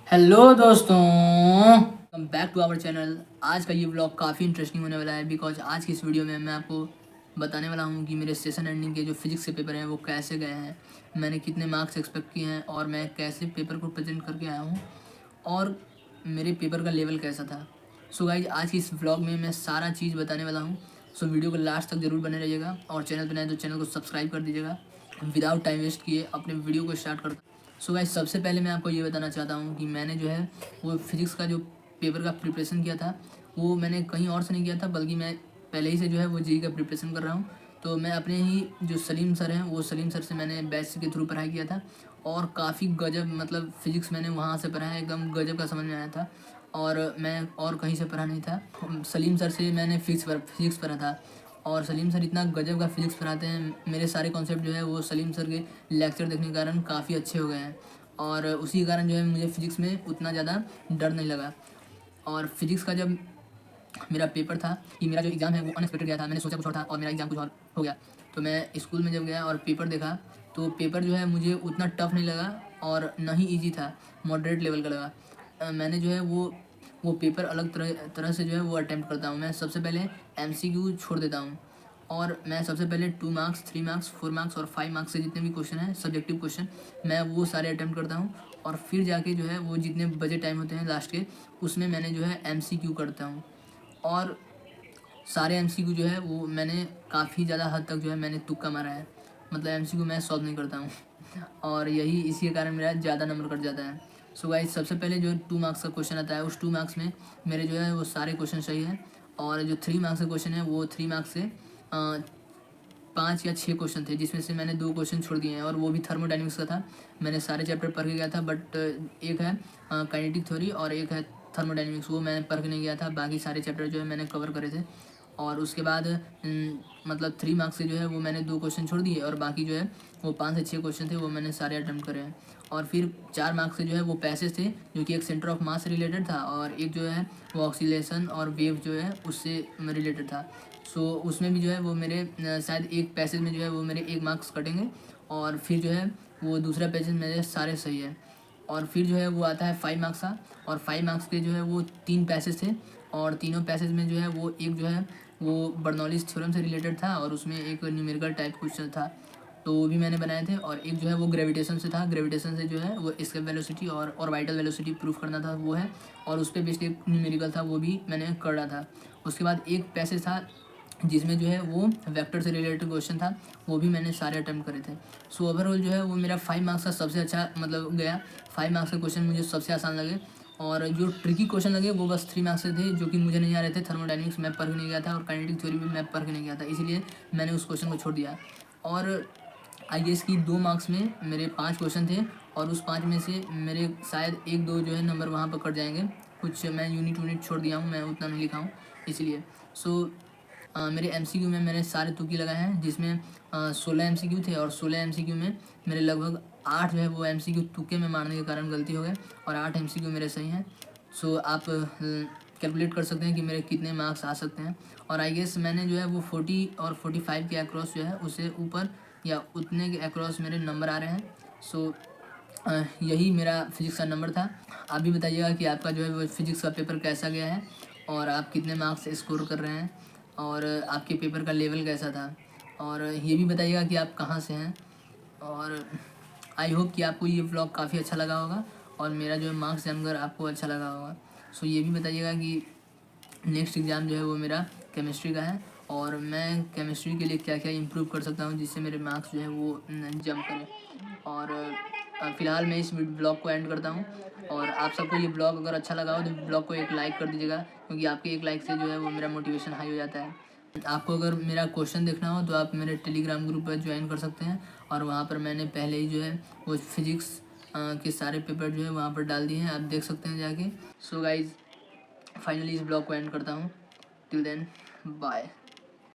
Hello दोस्तों, welcome back to our channel. आज का ये व्लॉग काफ़ी इंटरेस्टिंग होने वाला है बिकॉज आज की इस वीडियो में मैं आपको बताने वाला हूँ कि मेरे सेशन एंडिंग के जो फिजिक्स के पेपर हैं वो कैसे गए हैं, मैंने कितने मार्क्स एक्सपेक्ट किए हैं और मैं कैसे पेपर को प्रेजेंट करके आया हूँ और मेरे पेपर का लेवल कैसा था। सो गाइज, आज की इस व्लॉग में मैं सारा चीज़ बताने वाला हूँ। सो वीडियो को लास्ट तक जरूर बने रहिएगा और चैनल पर नए तो चैनल को सब्सक्राइब कर दीजिएगा। विदाउट टाइम वेस्ट किए अपने वीडियो को स्टार्ट करता हूँ। सो गाइस, सबसे पहले मैं आपको ये बताना चाहता हूँ कि मैंने जो है वो फिज़िक्स का जो पेपर का प्रिपरेशन किया था वो मैंने कहीं और से नहीं किया था, बल्कि मैं पहले ही से जो है वो जेईई का प्रिपरेशन कर रहा हूँ। तो मैं अपने ही जो सलीम सर हैं वो सलीम सर से मैंने बैच के थ्रू पढ़ाई किया था और काफ़ी गजब मतलब फ़िज़िक्स मैंने वहाँ से पढ़ा है, एकदम गजब का समझ में आया था और मैं और कहीं से पढ़ा नहीं था। सलीम सर से मैंने फिज़िक्स पढ़ा था और सलीम सर इतना गजब का फिज़िक्स पढ़ाते हैं। मेरे सारे कॉन्सेप्ट जो है वो सलीम सर के लेक्चर देखने के कारण काफ़ी अच्छे हो गए हैं और उसी कारण जो है मुझे फ़िज़िक्स में उतना ज़्यादा डर नहीं लगा। और फिज़िक्स का जब मेरा पेपर था कि मेरा जो एग्ज़ाम है वो अनएक्सपेक्टेड गया था, मैंने सोचा कुछ और था और मेरा एग्ज़ाम कुछ और हो गया। तो मैं स्कूल में जब गया और पेपर देखा तो पेपर जो है मुझे उतना टफ नहीं लगा और ना ही ईजी था, मॉडरेट लेवल का लगा। मैंने जो है वो पेपर अलग तरह से जो है वो अटैम्प्ट करता हूँ। मैं सबसे पहले एमसीक्यू छोड़ देता हूँ और मैं सबसे पहले 2 मार्क्स, 3 मार्क्स, 4 मार्क्स और 5 मार्क्स से जितने भी क्वेश्चन हैं सब्जेक्टिव क्वेश्चन मैं वो सारे अटैम्प्ट करता हूँ और फिर जाके जो है वो जितने बचे टाइम होते हैं लास्ट के उसमें मैंने जो है एमसीक्यू करता हूँ और सारे एमसीक्यू जो है वो मैंने काफ़ी ज़्यादा हद तक जो है मैंने तुक्का मारा है, मतलब एमसीक्यू मैं सॉल्व नहीं करता हूँ और यही इसी के कारण मेरा ज़्यादा नंबर कट जाता है। सो गाइस, सबसे पहले जो 2 मार्क्स का क्वेश्चन आता है उस 2 मार्क्स में मेरे जो है वो सारे क्वेश्चन सही है और जो 3 मार्क्स का क्वेश्चन है वो 3 मार्क्स से 5 या 6 क्वेश्चन थे जिसमें से मैंने 2 क्वेश्चन छोड़ दिए हैं और वो भी थर्मोडाइनमिक्स का था। मैंने सारे चैप्टर पढ़ के गया था बट एक है काइनेटिक थ्योरी और एक है थर्मोडाइनमिक्स, वो मैं पढ़ के नहीं गया था। बाकी सारे चैप्टर जो है मैंने कवर करे थे और उसके बाद मतलब 3 मार्क्स से जो है वो मैंने 2 क्वेश्चन छोड़ दिए और बाकी जो है वो 5 से 6 क्वेश्चन थे वो मैंने सारे अटैम्प्ट करे हैं। और फिर 4 मार्क्स से जो है वो पैसेज थे जो कि एक सेंटर ऑफ मास से रिलेटेड था और एक जो है वो ऑक्सीलेशन और वेव जो है उससे रिलेटेड था। सो उसमें भी जो है वो मेरे शायद एक पैसेज में जो है वो मेरे 1 मार्क्स कटेंगे और फिर जो है वो दूसरा पैसेज मेरे सारे सही है। और फिर जो है वो आता है 5 मार्क्स का और 5 मार्क्स के जो है वो 3 पैसेज थे और तीनों पैसेज में जो है वो एक जो है वो बर्नौलीज थ्योरम से रिलेटेड था और उसमें एक न्यूमेरिकल टाइप क्वेश्चन था, तो वो भी मैंने बनाए थे। और एक जो है वो ग्रेविटेशन से था, ग्रेविटेशन से जो है वो एस्केप वेलोसिटी और ऑर्बिटल वेलोसिटी प्रूफ करना था वो है और उस पर बेस्ड एक न्यूमेरिकल था वो भी मैंने कर रहा था। उसके बाद एक पैसेज था जिसमें जो है वो वेक्टर से रिलेटेड क्वेश्चन था, वो भी मैंने सारे अटैम्प्ट करे थे। सो ओवरऑल जो है वो मेरा 5 मार्क्स का सबसे अच्छा मतलब गया। 5 मार्क्स के क्वेश्चन मुझे सबसे आसान लगे और जो ट्रिकी क्वेश्चन लगे वो बस 3 मार्क्स से थे जो कि मुझे नहीं आ रहे थे। थर्मोडाइनमिक्स मैं पढ़ के नहीं गया था और काइनेटिक थ्योरी भी मैं पढ़ के नहीं गया था, इसीलिए मैंने उस क्वेश्चन को छोड़ दिया। और आई गेस की 2 मार्क्स में मेरे 5 क्वेश्चन थे और उस 5 में से मेरे शायद 1-2 जो है नंबर वहाँ पर कट जाएंगे। कुछ मैं यूनिट छोड़ दिया हूँ, मैं उतना नहीं लिखा हूँ इसलिए। सो मेरे एमसीक्यू में मैंने सारे तुक्के लगाए हैं जिसमें 16 एमसीक्यू थे और 16 एमसीक्यू में मेरे लगभग 8 जो है वो एमसीक्यू तुक्के में मारने के कारण गलती हो गए और 8 एमसीक्यू मेरे सही हैं। सो आप कैलकुलेट कर सकते हैं कि मेरे कितने मार्क्स आ सकते हैं। और आई गेस मैंने जो है वो 40 और 45 के अक्रॉस जो है उससे ऊपर या उतने के अक्रॉस मेरे नंबर आ रहे हैं। सो यही मेरा फिजिक्स का नंबर था। आप भी बताइएगा कि आपका जो है वो फिजिक्स का पेपर कैसा गया है और आप कितने मार्क्स स्कोर कर रहे हैं और आपके पेपर का लेवल कैसा था। और ये भी बताइएगा कि आप कहाँ से हैं। और आई होप कि आपको ये व्लॉग काफ़ी अच्छा लगा होगा और मेरा जो है मार्क्स जानकर आपको अच्छा लगा होगा। सो ये भी बताइएगा कि नेक्स्ट एग्ज़ाम जो है वो मेरा केमिस्ट्री का है और मैं केमिस्ट्री के लिए क्या क्या इम्प्रूव कर सकता हूँ जिससे मेरे मार्क्स जो है वो जंप करें। और फ़िलहाल मैं इस ब्लॉग को एंड करता हूँ और आप सबको ये ब्लॉग अगर अच्छा लगा हो तो ब्लॉग को एक लाइक कर दीजिएगा क्योंकि आपके एक लाइक से जो है वो मेरा मोटिवेशन हाई हो जाता है। आपको अगर मेरा क्वेश्चन देखना हो तो आप मेरे टेलीग्राम ग्रुप पर ज्वाइन कर सकते हैं और वहाँ पर मैंने पहले ही जो है वो फिज़िक्स के सारे पेपर जो है वहाँ पर डाल दिए हैं, आप देख सकते हैं जाके। सो गाइज़, फाइनली इस ब्लॉग को एंड करता हूँ। Till then, bye.